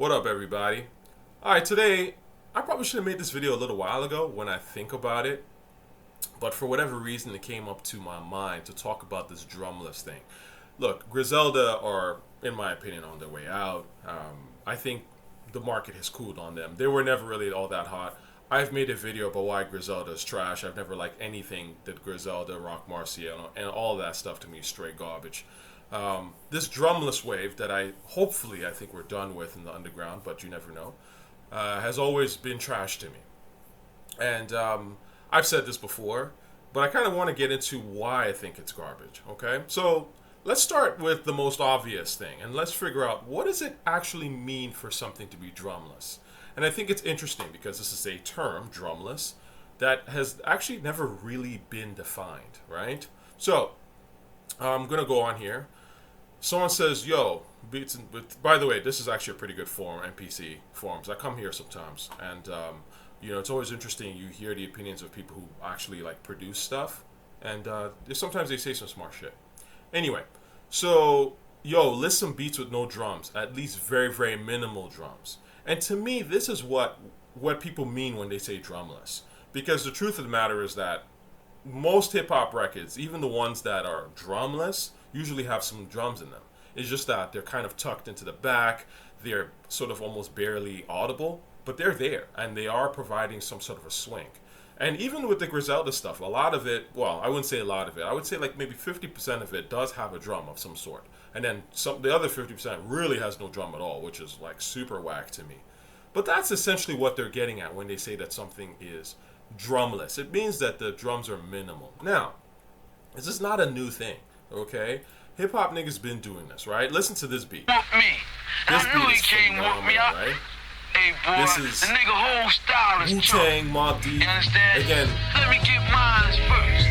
What up, everybody? Alright, today, I probably should have made this video a little while ago when I think about it, but for whatever reason, it came up to my mind to talk about this Drumless thing. Look, Griselda are, in my opinion, on their way out. I think the market has cooled on them. They were never really all that hot. I've made a video about why Griselda is trash. I've never liked anything that Griselda, Rock Marcia, and all that stuff to me is straight garbage. This Drumless wave that I think we're done with in the underground, but you never know, has always been trash to me. And I've said this before, but I kind of want to get into why I think it's garbage, okay? So let's start with the most obvious thing, and let's figure out what does it actually mean for something to be drumless. And I think it's interesting because this is a term, drumless, that has actually never really been defined, right? So I'm going to go on here. Someone says, yo, beats and, by the way, this is actually a pretty good forum, NPC forums. I come here sometimes, and it's always interesting. You hear the opinions of people who actually like produce stuff, and sometimes they say some smart shit. Anyway, so yo, list some beats with no drums, at least very, very minimal drums. And to me, this is what people mean when they say drumless. Because the truth of the matter is that most hip-hop records, even the ones that are drumless, usually have some drums in them. It's just that they're kind of tucked into the back. They're sort of almost barely audible, but they're there, and they are providing some sort of a swing. And even with the Griselda stuff, a lot of it, well, I wouldn't say a lot of it. I would say like maybe 50% of it does have a drum of some sort. And then the other 50% really has no drum at all, which is like super whack to me. But that's essentially what they're getting at when they say that something is drumless. It means that the drums are minimal. Now, this is not a new thing, okay? Hip-hop niggas been doing this, right? Listen to this beat. Want me. This I knew beat he is came want me. right? Hey boy, This is the nigga whole style is Wu-Tang, chunk. Mobb Deep. You understand? Again, Let me get mine first.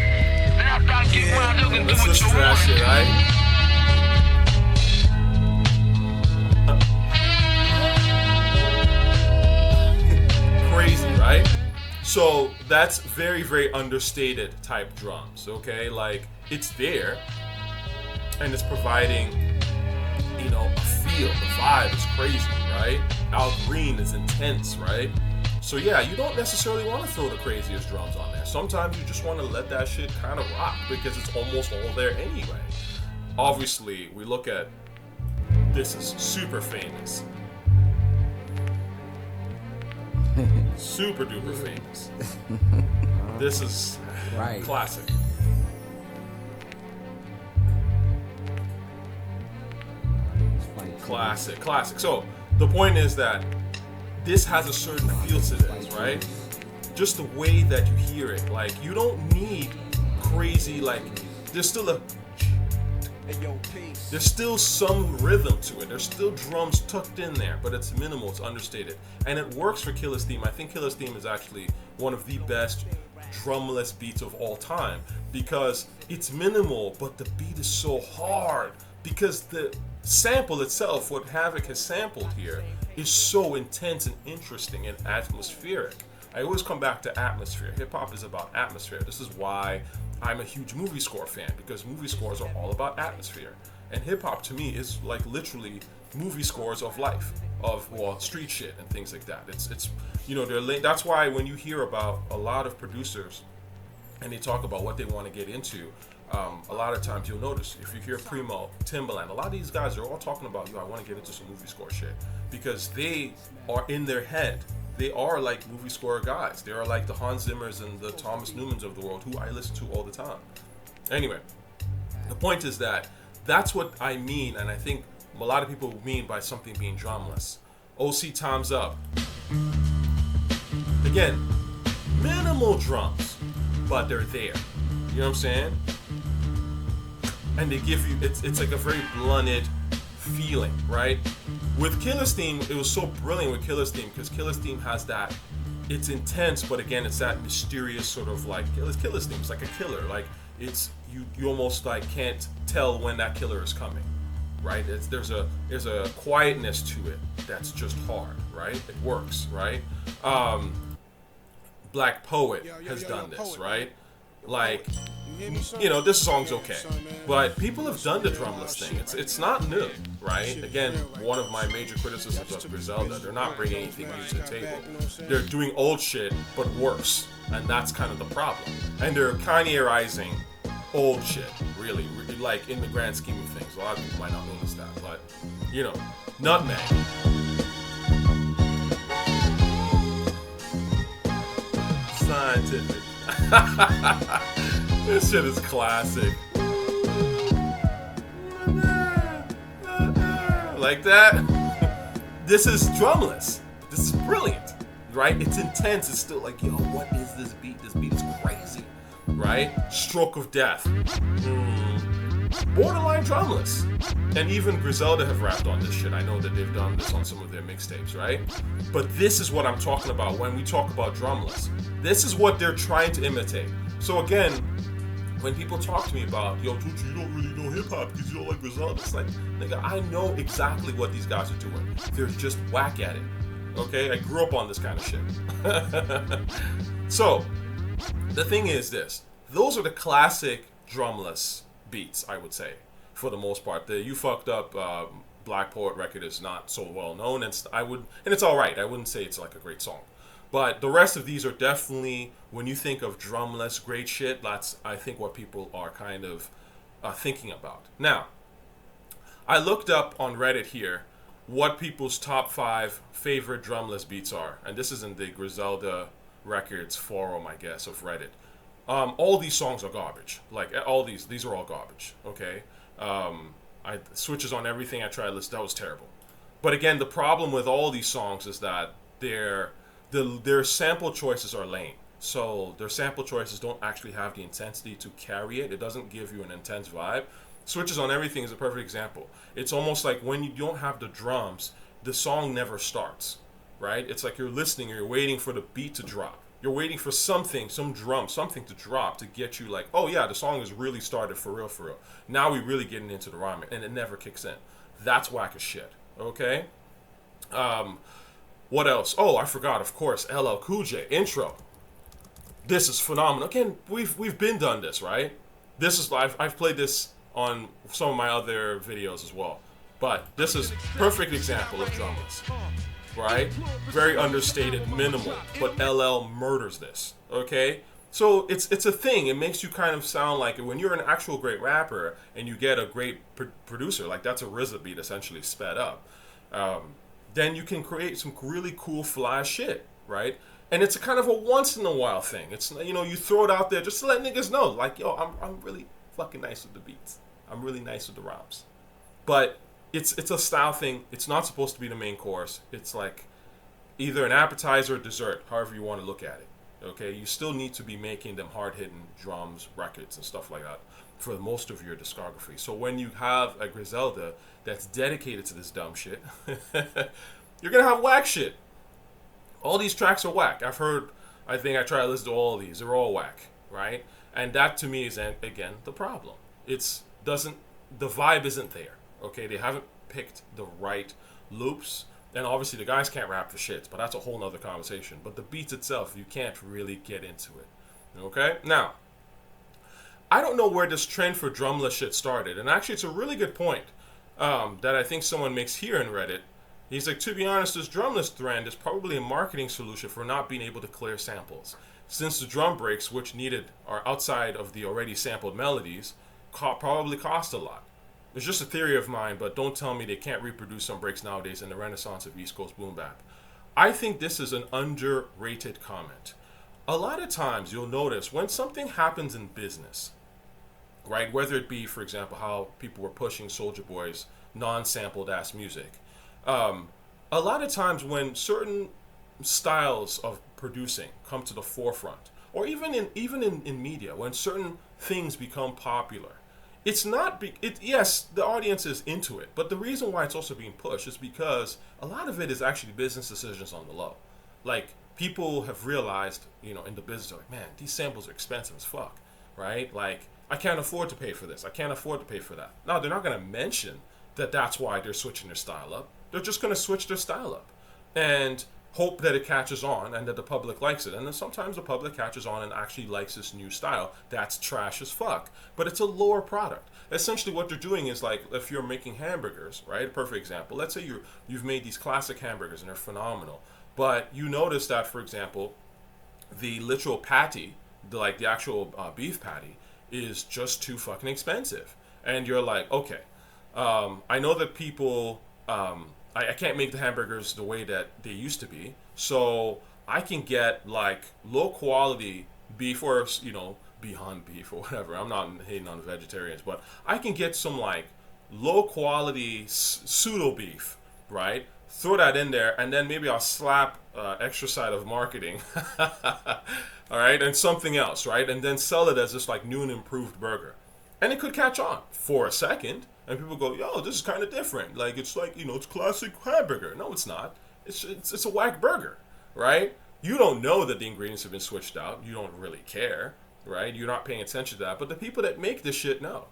Then after I get mine, you can do let's what listen you to that want. shit, right? Crazy, right? So that's very, very understated type drums, okay? Like, it's there, and it's providing, a feel. The vibe is crazy, right? Al Green is intense, right? So yeah, you don't necessarily want to throw the craziest drums on there. Sometimes you just want to let that shit kind of rock because it's almost all there anyway. Obviously, we look at, this is super famous. Super duper famous. This is right. Classic. Classic. So the point is that this has a certain feel to this, right? Just the way that you hear it. Like, you don't need crazy, like, there's still some rhythm to it. There's still drums tucked in there, but it's minimal, it's understated. And it works for Killer's Theme. I think Killer's Theme is actually one of the best drumless beats of all time because it's minimal, but the beat is so hard because the sample itself, what Havoc has sampled here, is so intense and interesting and atmospheric. I always come back to atmosphere. Hip-hop is about atmosphere. This is why I'm a huge movie score fan, because movie scores are all about atmosphere. And hip-hop to me is like literally movie scores of life, of street shit and things like that. It's that's why when you hear about a lot of producers and they talk about what they want to get into, a lot of times you'll notice if you hear Primo, Timbaland, a lot of these guys are all talking about, I want to get into some movie score shit because they are in their head. They are like movie score guys. They are like the Hans Zimmers and the Thomas Newmans of the world who I listen to all the time. Anyway, the point is that that's what I mean, and I think a lot of people mean by something being drumless. OC Time's Up. Again, minimal drums, but they're there. You know what I'm saying? And they give you, it's like a very blunted feeling, right? With Killer's Theme, it was so brilliant with Killer's Theme because Killer's Theme has that, it's intense, but again, it's that mysterious sort of like, Killer's Theme, it's like a killer. Like, it's, you almost like can't tell when that killer is coming, right? There's a quietness to it that's just hard, right? It works, right? Black Poet has done this, right? Like, this song's okay, but people have done the drumless thing. It's not new, right? Again, one of my major criticisms of Griselda, they're not bringing anything new to the table. They're doing old shit, but worse, and that's kind of the problem. And they're Kanye-izing old shit, really, like in the grand scheme of things. A lot of people might not notice that, but Nutmeg. Scientific. This shit is classic. Like that. This is drumless. This is brilliant, right? It's intense. It's still like, yo, what is this beat? This beat is crazy, right? Stroke of Death. Borderline drumless. And even Griselda have rapped on this shit. I know that they've done this on some of their mixtapes, right? But this is what I'm talking about when we talk about drumless. This is what they're trying to imitate. So again, when people talk to me about, yo, Tucci, you don't really know hip-hop because you don't like Griselda, it's like, nigga, I know exactly what these guys are doing. They're just whack at it. Okay? I grew up on this kind of shit. So, the thing is this. Those are the classic drumless beats, I would say, for the most part. The You Fucked Up Black Poet record is not so well known, and it's all right. I wouldn't say it's like a great song, but the rest of these are definitely, when you think of drumless great shit, that's I think what people are kind of thinking about. Now, I looked up on Reddit here what people's top 5 favorite drumless beats are, and this is in the Griselda Records forum, I guess, of Reddit. All these songs are garbage. Like, all these are all garbage, okay? Switches on Everything I tried to listen, that was terrible. But again, the problem with all these songs is that their sample choices are lame. So their sample choices don't actually have the intensity to carry it. It doesn't give you an intense vibe. Switches on Everything is a perfect example. It's almost like when you don't have the drums, the song never starts, right? It's like you're listening or you're waiting for the beat to drop. You're waiting for something, some drum, something to drop to get you like, oh yeah, the song has really started for real, for real. Now we're really getting into the rhyme, and it never kicks in. That's whack as shit, okay? What else? Oh, I forgot, of course, LL Cool J, Intro. This is phenomenal. Again, we've been done this, right? This is, I've played this on some of my other videos as well. But this is perfect example of drumless. Right? Very understated, minimal, but LL murders this. Okay? So it's a thing. It makes you kind of sound like when you're an actual great rapper and you get a great producer, like that's a RZA beat essentially sped up, then you can create some really cool fly shit, right? And it's a kind of a once in a while thing. It's, you throw it out there just to let niggas know, like, yo, I'm really fucking nice with the beats. I'm really nice with the rhymes. But it's a style thing. It's not supposed to be the main course. It's like either an appetizer or dessert, however you want to look at it. Okay, you still need to be making them hard-hitting drums, records, and stuff like that for most of your discography. So when you have a Griselda that's dedicated to this dumb shit, you're gonna have whack shit. All these tracks are whack. I think I try to listen to all of these. They're all whack, right? And that to me is again the problem. The vibe isn't there. Okay, they haven't picked the right loops, and obviously the guys can't rap for shit, but that's a whole nother conversation. But the beats itself, you can't really get into it. Okay, now I don't know where this trend for drumless shit started, and actually it's a really good point that I think someone makes here in Reddit. He's like, to be honest, this drumless trend is probably a marketing solution for not being able to clear samples, since the drum breaks, which needed are outside of the already sampled melodies, probably cost a lot. It's just a theory of mine, but don't tell me they can't reproduce some breaks nowadays in the renaissance of East Coast boom bap. I think this is an underrated comment. A lot of times you'll notice when something happens in business, right, whether it be, for example, how people were pushing Soulja Boy's non-sampled ass music, a lot of times when certain styles of producing come to the forefront, or even in media, when certain things become popular, it's not, yes, the audience is into it, but the reason why it's also being pushed is because a lot of it is actually business decisions on the low. Like, people have realized, in the business, like, man, these samples are expensive as fuck, right? Like, I can't afford to pay for this. I can't afford to pay for that. No, they're not going to mention that that's why they're switching their style up. They're just going to switch their style up. And hope that it catches on and that the public likes it. And then sometimes the public catches on and actually likes this new style that's trash as fuck. But it's a lower product. Essentially what they're doing is like, if you're making hamburgers, right? A perfect example. Let's say you've made these classic hamburgers and they're phenomenal. But you notice that, for example, the literal patty, the actual beef patty, is just too fucking expensive. And you're like, okay, I know that people, I can't make the hamburgers the way that they used to be, so I can get like low quality beef, or Beyond Beef or whatever. I'm not hating on the vegetarians, but I can get some like low quality pseudo beef, right? Throw that in there, and then maybe I'll slap extra side of marketing, all right, and something else, right, and then sell it as this like new and improved burger, and it could catch on for a second, and people go, yo, this is kind of different. Like it's like it's classic hamburger. No, it's not. It's a whack burger, right? You don't know that the ingredients have been switched out. You don't really care, right? You're not paying attention to that. But the people that make this shit know,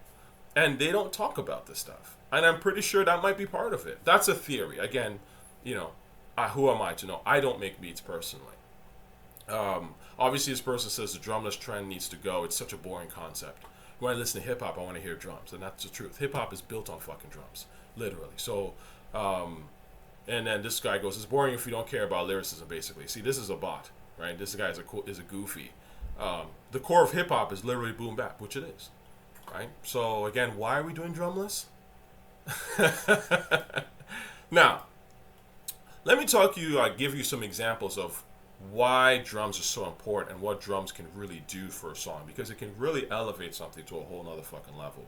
and they don't talk about this stuff. And I'm pretty sure that might be part of it. That's a theory. Again, who am I to know? I don't make beats personally. Obviously, this person says the drumless trend needs to go. It's such a boring concept. When I listen to hip hop, I want to hear drums, and that's the truth. Hip hop is built on fucking drums, literally. So, and then this guy goes, "It's boring if you don't care about lyricism." Basically, see, this is a bot, right? This guy is a goofy. The core of hip hop is literally boom bap, which it is, right? So again, why are we doing drumless? Now, let me give you some examples of why drums are so important and what drums can really do for a song, because it can really elevate something to a whole nother fucking level,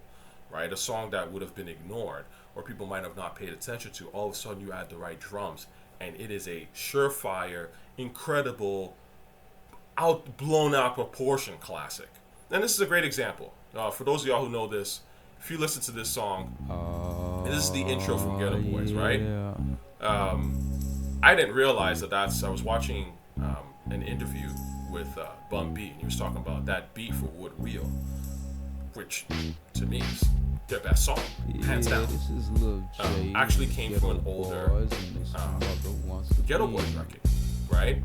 right? A song that would have been ignored or people might have not paid attention to, all of a sudden you add the right drums and it is a surefire, incredible, blown out proportion classic. And this is a great example. For those of y'all who know this, if you listen to this song, and this is the intro from Ghetto Boys, right? I didn't realize I was watching an interview with Bun B, and he was talking about that beat for Wood Wheel, which to me is their best song, hands down. Actually came from an older Ghetto Boys record, right?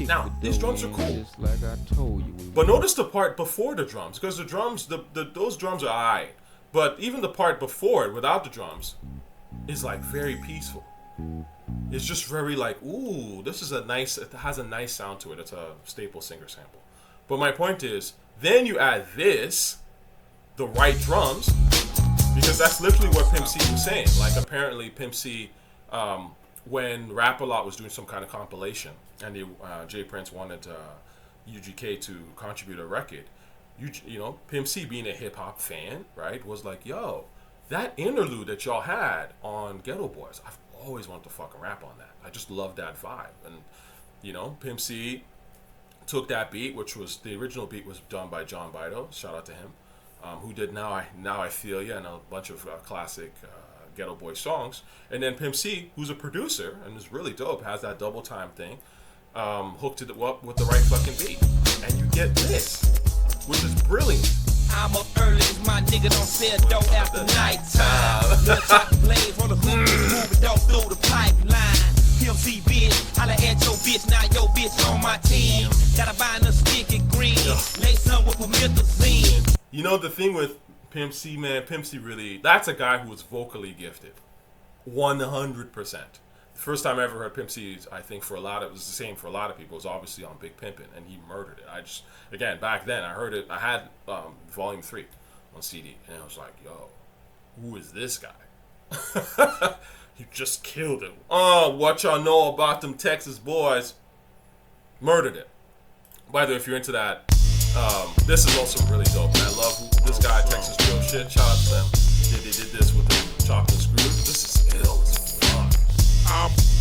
Now, these drums are cool, but notice the part before the drums, because the drums, those drums are alright, but even the part before it, without the drums, is like very peaceful. It's just very like, ooh, it has a nice sound to it. It's a Staple Singer sample. But my point is, then you add the right drums, because that's literally what Pimp C was saying. Like apparently Pimp C, when Rap-A-Lot was doing some kind of compilation, and Jay Prince wanted UGK to contribute a record, Pimp C, being a hip hop fan, right, was like, yo, that interlude that y'all had on Ghetto Boys, I've always wanted to fucking rap on that. I just love that vibe. And Pimp C took that beat, which was the original beat was done by John Bido, shout out to him, who did Now I Feel Ya and a bunch of classic Ghetto Boy songs. And then Pimp C, who's a producer and is really dope, has that double time thing, hooked it up with the right fucking beat, and you get this, which is brilliant. I'm up early, my nigga don't sell dope after nighttime. Little top blades on the hoop, moving dope through the pipeline. PMC bitch, holla at your bitch, now your bitch on my team. Gotta buy a stick and green, lay some with promethazine. You know the thing with Pimp C, man, Pimp C really, that's a guy who was vocally gifted. 100%. The first time I ever heard Pimp C, I think it was the same for a lot of people, it was obviously on Big Pimpin', and he murdered it. Again, back then, I heard it, I had Volume 3 on CD, and I was like, yo, who is this guy? He just killed him. Oh, what y'all know about them Texas boys? Murdered it. By the way, if you're into that, this is also really dope, and I love this guy, Texas Drill Shit, shout out to them. They did this with the chocolate screws. This is ill as fuck.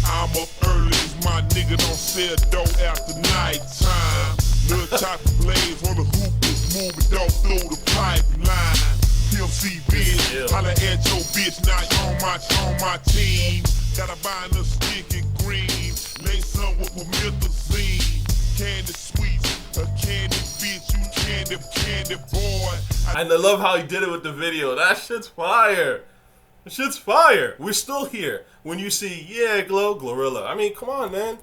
I'm up early, my nigga don't sell dope after nighttime. Little chocolate blades on the hoop is moving dope through the pipeline. PMC bitch, holla at your bitch, now you on my team. Gotta buy a stick and green, lay some with promethazine. Candy sweets, a candy bitch, you candy boy. And I love how he did it with the video. That shit's fire. Shit's fire. We're still here. When you see, yeah, Glorilla. I mean, come on, man.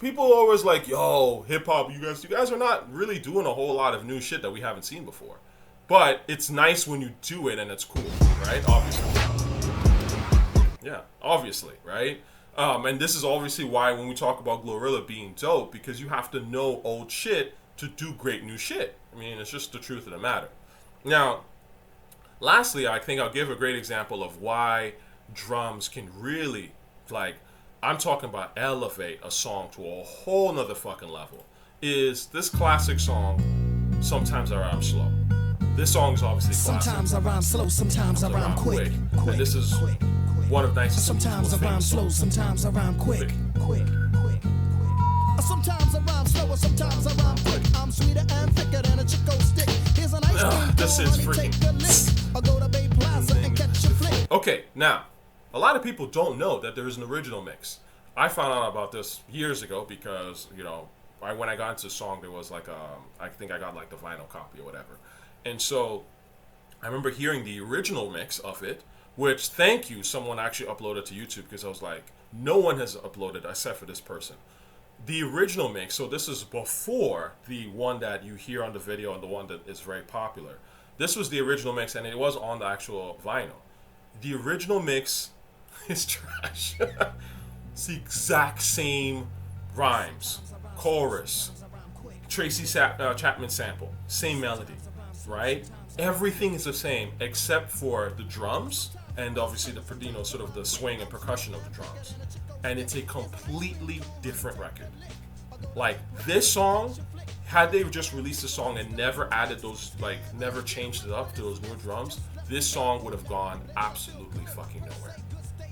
People are always like, yo, hip hop, you guys are not really doing a whole lot of new shit that we haven't seen before. But it's nice when you do it and it's cool, right? Obviously. Yeah, obviously, right? And this is obviously why when we talk about Glorilla being dope, because you have to know old shit to do great new shit. I mean, it's just the truth of the matter. Now, lastly, I think I'll give a great example of why drums can really, like, I'm talking about elevate a song to a whole nother fucking level. Is this classic song, Sometimes I Rhyme Slow. This song is obviously classic. Sometimes I rhyme slow, sometimes I rhyme quick. And this is one of Nice's Sometimes I rhyme slow, sometimes I rhyme quick. Sometimes I rhyme slow, sometimes I rhyme quick. I'm sweeter and thicker than a Chico stick. Here's a nice thing, this is freaking. I'll go to Bay Plaza and catch a flick. Okay, now, a lot of people don't know that there is an original mix. I found out about this years ago because, you know, when I got into the song, there was like I think I got like the vinyl copy or whatever. And so I remember hearing the original mix of it, which, thank you, someone actually uploaded to YouTube, because I was like, no one has uploaded except for this person. The original mix, so this is before the one that you hear on the video and the one that is very popular. This was the original mix, and it was on the actual vinyl. The original mix is trash. It's the exact same rhymes, chorus, Tracy Chapman sample, same melody, right? Everything is the same except for the drums and obviously the, you know, sort of the swing and percussion of the drums. And it's a completely different record. Like, this song, had they just released the song and never added those, like, never changed it up to those new drums, this song would have gone absolutely fucking nowhere,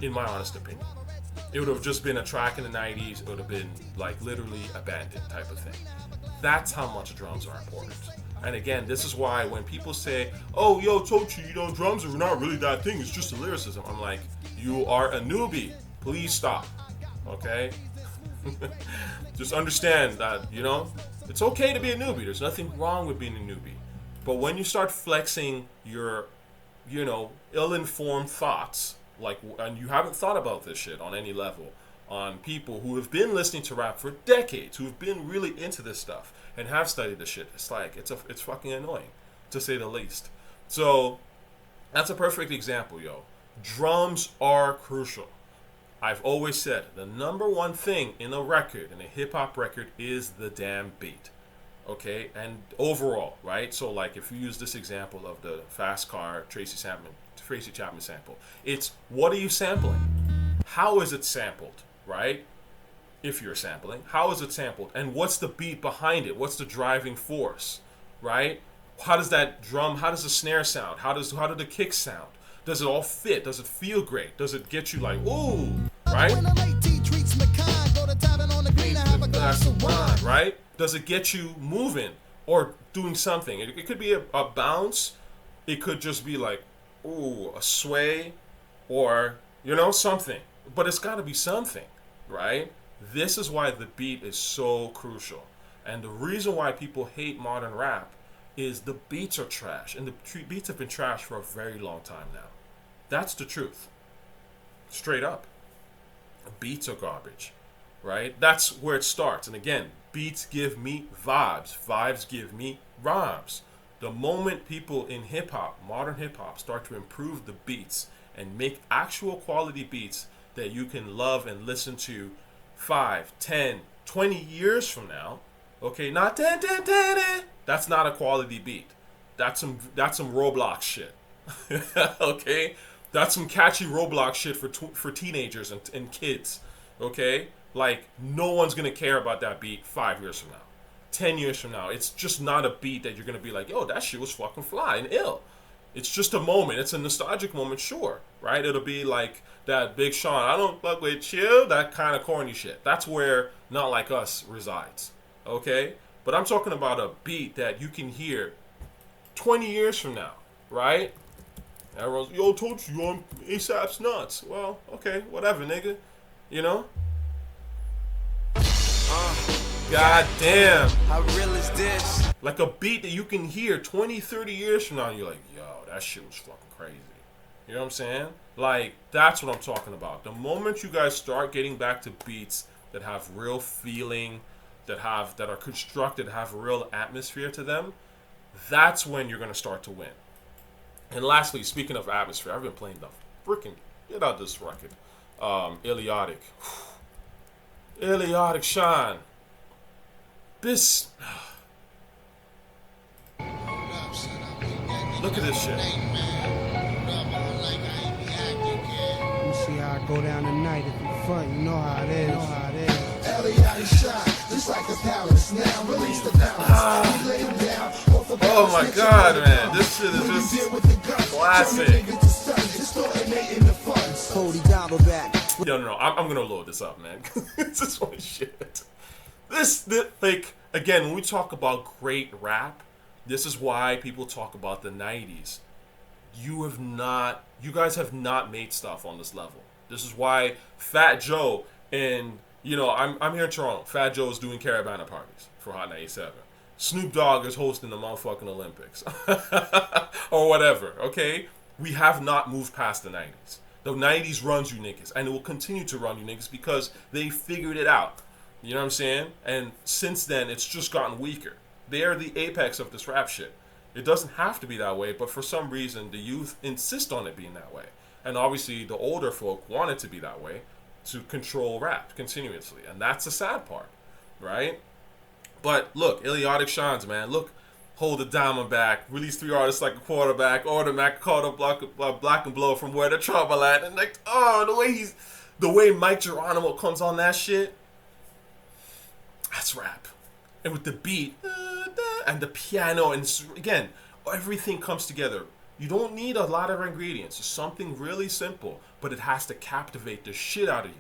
in my honest opinion. It would have just been a track in the 90s. It would have been, like, literally abandoned type of thing. That's how much drums are important. And again, this is why when people say, oh, yo, Tochi, you know, drums are not really that thing, it's just a lyricism. I'm like, you are a newbie. Please stop. Okay? Just understand that, you know, it's okay to be a newbie. There's nothing wrong with being a newbie. But when you start flexing your, you know, ill-informed thoughts, like, and you haven't thought about this shit on any level, on people who have been listening to rap for decades, who have been really into this stuff and have studied this shit, it's like, it's fucking annoying, to say the least. So that's a perfect example, yo. Drums are crucial. I've always said the number one thing in a record, in a hip-hop record, is the damn beat. Okay? And overall, right? So, like, if you use this example of the Fast Car Tracy Chapman sample, it's, what are you sampling? How is it sampled, right? If you're sampling, how is it sampled? And what's the beat behind it? What's the driving force, right? How does that drum, how does the snare sound? How do the kicks sound? Does it all fit? Does it feel great? Does it get you like, ooh, right? Right? Does it get you moving or doing something? It could be a bounce. It could just be like, ooh, a sway, or, you know, something. But it's got to be something, right? This is why the beat is so crucial. And the reason why people hate modern rap is the beats are trash. And the beats have been trash for a very long time now. That's the truth. Straight up. Beats are garbage, right? That's where it starts. And again, beats give me vibes. Vibes give me rhymes. The moment people in hip-hop, modern hip-hop, start to improve the beats and make actual quality beats that you can love and listen to 5, 10, 20 years from now, okay, not 10, that's not a quality beat. That's some Roblox shit. Okay? That's some catchy Roblox shit for teenagers and kids. Okay? Like, no one's gonna care about that beat 5 years from now. 10 years from now. It's just not a beat that you're gonna be like, yo, that shit was fucking fly and ill. It's just a moment. It's a nostalgic moment, sure, right? It'll be like that Big Sean, I don't fuck with you, that kind of corny shit. That's where Not Like Us resides, okay? But I'm talking about a beat that you can hear 20 years from now, right? Everyone's, yo, told you on ASAP's nuts. Well, okay, whatever, nigga. You know? God damn. How real is this? Like a beat that you can hear 20, 30 years from now, and you're like, yo, that shit was fucking crazy. You know what I'm saying? Like, that's what I'm talking about. The moment you guys start getting back to beats that have real feeling, that are constructed, have a real atmosphere to them, that's when you're gonna start to win. And lastly, speaking of atmosphere, I've been playing the freaking get out this record. Illiodic. Illiodic Shine. This look at this shit. You see how I go down tonight. If you front, you know how it is. Illiodic shine, just like a palace. Now release the balance. Lay him down off the Oh my god, man. This shit is just classic. Cody Doubleback. No. I'm gonna load this up, man. This is my shit. This, like, again, when we talk about great rap, this is why people talk about the 90s. You guys have not made stuff on this level. This is why Fat Joe and, I'm here in Toronto. Fat Joe is doing Caravana parties for Hot 97. Snoop Dogg is hosting the motherfucking Olympics. Or whatever, okay? We have not moved past the 90s. The 90s runs you niggas, and it will continue to run you niggas because they figured it out. You know what I'm saying? And since then, it's just gotten weaker. They are the apex of this rap shit. It doesn't have to be that way, but for some reason, the youth insist on it being that way. And obviously, the older folk want it to be that way to control rap continuously. And that's the sad part, right? But look, Illiodic shines, man. Look, hold the diamond back, release 3 artists like a quarterback, order Mac, call the black and blow from where the trouble at. And like, the way Mike Geronimo comes on that shit, that's rap. And with the beat and the piano, and again, everything comes together. You don't need a lot of ingredients. It's something really simple, but it has to captivate the shit out of you,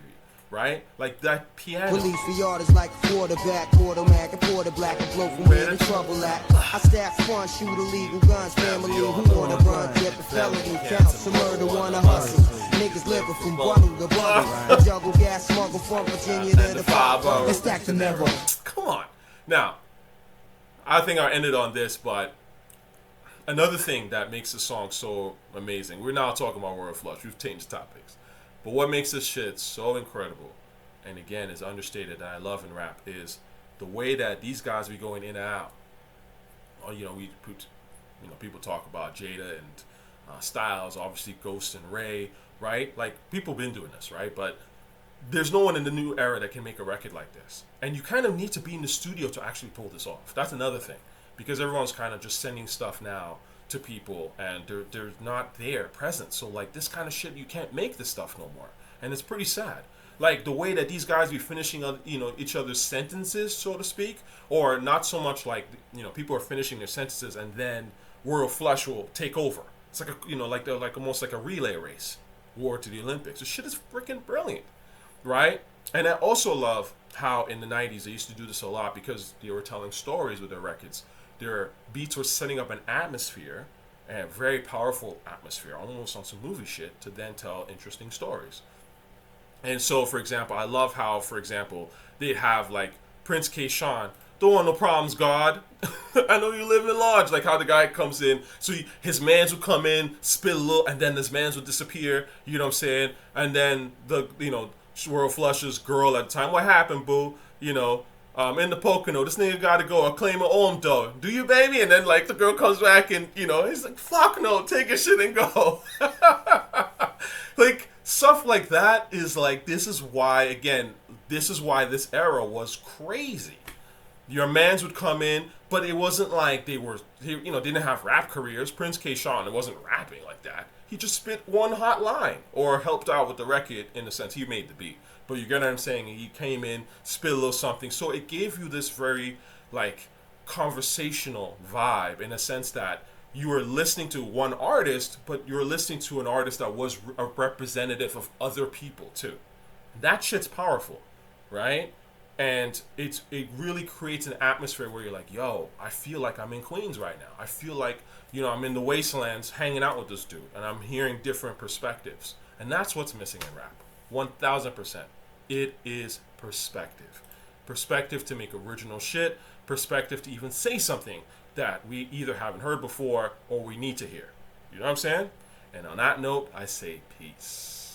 right? Like that piano. Release the artists like quarterback, quarterback, and quarter black and blow from where the trouble at. I stack fun, shoot illegal guns, family who wanna run, get the felony counts, some murder, wanna hustle. Niggas living from bundle to bundle. Juggle gas, smuggle from Virginia to the 5 and stack the never. Come on. Now, I think I ended on this, but another thing that makes the song so amazing, we're now talking about Royal Flush, we've changed topics, but what makes this shit so incredible, and again is understated that I love in rap, is the way that these guys be going in and out. People talk about Jada and Styles, obviously Ghost and Ray, right? Like, people been doing this, right? But there's no one in the new era that can make a record like this. And you kind of need to be in the studio to actually pull this off. That's another thing. Because everyone's kind of just sending stuff now to people and they're not there present. So like this kind of shit, you can't make this stuff no more. And it's pretty sad. Like the way that these guys be finishing each other's sentences, so to speak, or not so much like people are finishing their sentences and then Royal Flush will take over. It's like almost like a relay race, war to the Olympics. This shit is freaking brilliant. Right? And I also love how in the 90s they used to do this a lot because they were telling stories with their records. Their beats were setting up an atmosphere, a very powerful atmosphere, almost on some movie shit, to then tell interesting stories. And so, for example, I love how, for example, they have like Prince K. Sean, don't want no problems, God. I know you live in Lodge. Like how the guy comes in, so his mans would come in, spit a little, and then his mans would disappear. You know what I'm saying? And then Royal Flush's girl at the time, what happened, boo? In the Pocono, this nigga gotta go. I claim an ohm though. Do you, baby? And then like the girl comes back and he's like, fuck no, take your shit and go. Like stuff like that is like, this is why this era was crazy. Your mans would come in, but it wasn't like they were, didn't have rap careers. Prince K. Sean, it wasn't rapping like that. He just spit one hot line or helped out with the record in a sense. He made the beat. But you get what I'm saying? He came in, spit a little something. So it gave you this very, like, conversational vibe in a sense that you were listening to one artist, but you were listening to an artist that was a representative of other people, too. That shit's powerful, right? And it really creates an atmosphere where you're like, yo, I feel like I'm in Queens right now. I feel like, I'm in the wastelands hanging out with this dude, and I'm hearing different perspectives. And that's what's missing in rap. 1000%. It is perspective. Perspective to make original shit. Perspective to even say something that we either haven't heard before or we need to hear. You know what I'm saying? And on that note, I say peace.